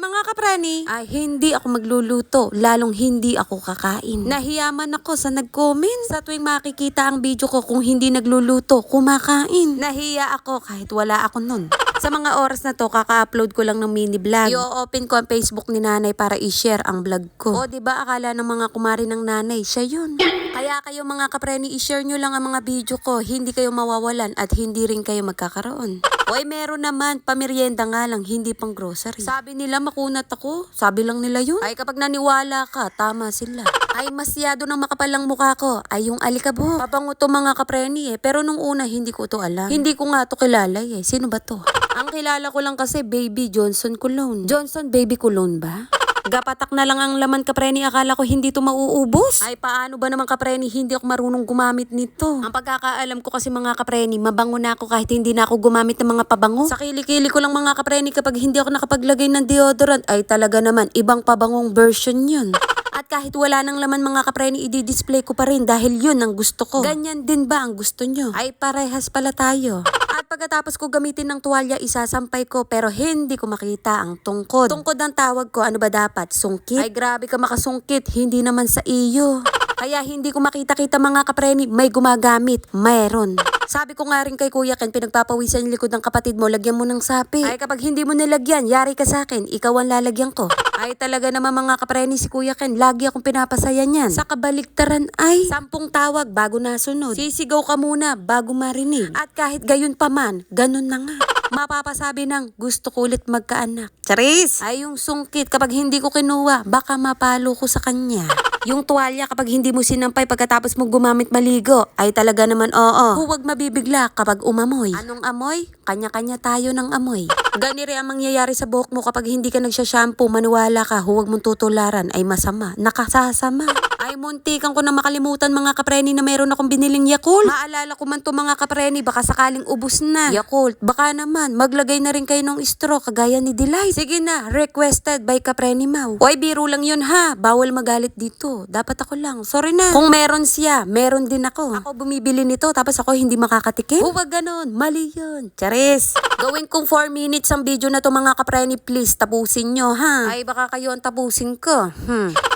mga kaprani, ay hindi ako magluluto, lalong hindi ako kakain. Nahiyaman ako sa nag-comment sa tuwing makikita ang video ko kung hindi nagluluto, kumakain. Nahiya ako kahit wala ako nun. Sa mga oras na to, kaka-upload ko lang ng mini vlog. I-open ko ang Facebook ni nanay para i-share ang vlog ko. O diba akala ng mga kumari ng nanay, siya yun. Kaya kayo mga kapreni, i-share nyo lang ang mga video ko, hindi kayo mawawalan at hindi rin kayo magkakaroon. Oy, meron naman, pamerienda nga lang, hindi pang grocery. Sabi nila makunat ako, sabi lang nila yun. Ay kapag naniwala ka, tama sila. Ay masyado ng makapalang mukha ko, ay yung alikabok. Pabango to mga kapreni pero nung una hindi ko to alam. Hindi ko nga to kilala sino ba to? Ang kilala ko lang kasi Baby Johnson Cologne. Johnson Baby Cologne ba? Gapatak na lang ang laman kapreni, akala ko hindi to mauubos. Ay paano ba naman kapreni, hindi ako marunong gumamit nito. Ang pagkakaalam ko kasi mga kapreni, mabango na ako kahit hindi na ako gumamit ng mga pabango. Sa kilikili ko lang mga kapreni, kapag hindi ako nakapaglagay ng deodorant, ay talaga naman ibang pabangong version yun. At kahit wala nang laman mga kapreni, i-display ko pa rin dahil yun ang gusto ko. Ganyan din ba ang gusto nyo? Ay parehas pala tayo. At pagkatapos ko gamitin ng tuwalya, isasampay ko pero hindi ko makita ang tungkod. Tungkod ang tawag ko, ano ba dapat? Sungkit? Ay grabe ka makasungkit, hindi naman sa iyo. Kaya hindi ko makita-kita mga kapreni, may gumagamit, mayroon. Sabi ko nga rin kay Kuya Ken, pinagpapawisan yung likod ng kapatid mo, lagyan mo ng sapi. Ay kapag hindi mo nilagyan, yari ka sa akin, ikaw ang lalagyan ko. Ay talaga naman mga kapreni si Kuya Ken, lagi akong pinapasaya niyan. Sa kabaliktaran ay 10 tawag bago nasunod. Sisigaw ka muna bago marinig. At kahit gayon pa man, ganun na nga. Mapapasabi ng gusto ko ulit magkaanak. Charis! Ay yung sungkit kapag hindi ko kinuha, baka mapalo ko sa kanya. Yung tuwalya kapag hindi mo sinampay pagkatapos mo gumamit maligo, ay talaga naman oo. Huwag mabibigla kapag umamoy. Anong amoy? Kanya-kanya tayo ng amoy. Ganire ang mangyayari sa buhok mo kapag hindi ka nagsha-shampoo, maniwala ka, huwag mong tutularan, ay masama. Nakasasama. Ay muntikan ko na makalimutan mga kapreni na meron akong biniling Yakult. Maalala ko man to mga kapreni, baka sakaling ubos na. Yakult, baka naman, maglagay na rin kayo ng straw kagaya ni Delight. Sige na, requested by Kapreni Mau. Oy, biro lang yun ha, bawal magalit dito. Dapat ako lang, sorry na. Kung meron siya, meron din ako. Ako bumibili nito, tapos ako hindi makakatikim. Huwag ganon, mali yun. Charis! Gawin kong 4 minutes ang video na to mga kapreni, please, tapusin nyo ha. Ay baka kayo ang tapusin ko.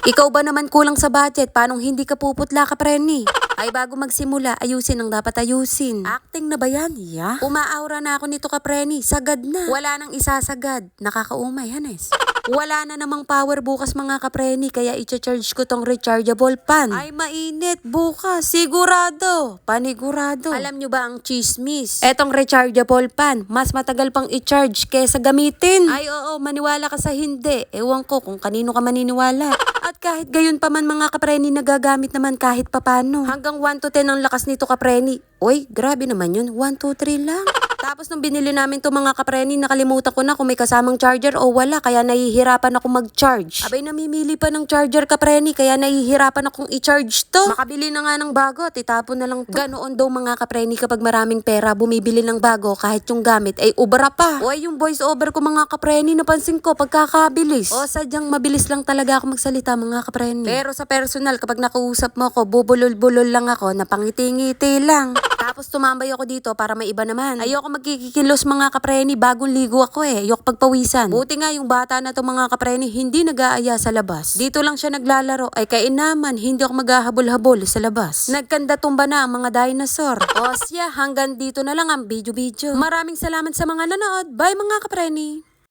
Ikaw ba naman kulang sa budget? Paanong hindi ka puputla kapreni? Ay bago magsimula, ayusin ang dapat ayusin. Acting na ba yan? Yeah. Umaaura na ako nito kapreni, sagad na. Wala nang isasagad, nakakaumay Hanes. Wala na namang power bukas mga kapreni, kaya i-charge ko tong rechargeable pan. Ay mainit bukas, sigurado, panigurado. Alam nyo ba ang chismis? Etong rechargeable pan, mas matagal pang i-charge kesa gamitin. Ay oo, maniwala ka sa hindi. Ewan ko kung kanino ka maniniwala. At kahit gayon pa man mga kapreni, nagagamit naman kahit papano. Hanggang 1 to 10 ang lakas nito kapreni. Oy, grabe naman yun, 1, 2, 3 lang. Tapos nung binili namin to mga kapreni, nakalimutan ko na kung may kasamang charger o wala, kaya nahihirapan ako mag-charge. Abay namimili pa ng charger kapreni, kaya nahihirapan akong i-charge to. Makabili na nga ng bago at itapon na lang to. Ganoon daw mga kapreni kapag maraming pera, bumibili ng bago kahit yung gamit ay ubra pa. O yung voice over ko mga kapreni, napansin ko pagkakabilis. O sadyang mabilis lang talaga ako magsalita mga kapreni. Pero sa personal, kapag nakausap mo ko, bubulol-bulol lang ako, napangiti-ngiti lang. Tapos tumambay ako dito para may iba naman. Ayoko magkikilos mga kapreni, bagong ligo ako ayoko pagpawisan. Buti nga yung bata na to mga kapreni, hindi nag-aaya sa labas. Dito lang siya naglalaro, ay kainaman, hindi ako maghahabol-habol sa labas. Nagkanda-tumba na ang mga dinosaur. O siya, hanggang dito na lang ang video-video. Maraming salamat sa mga nanood. Bye mga kapreni!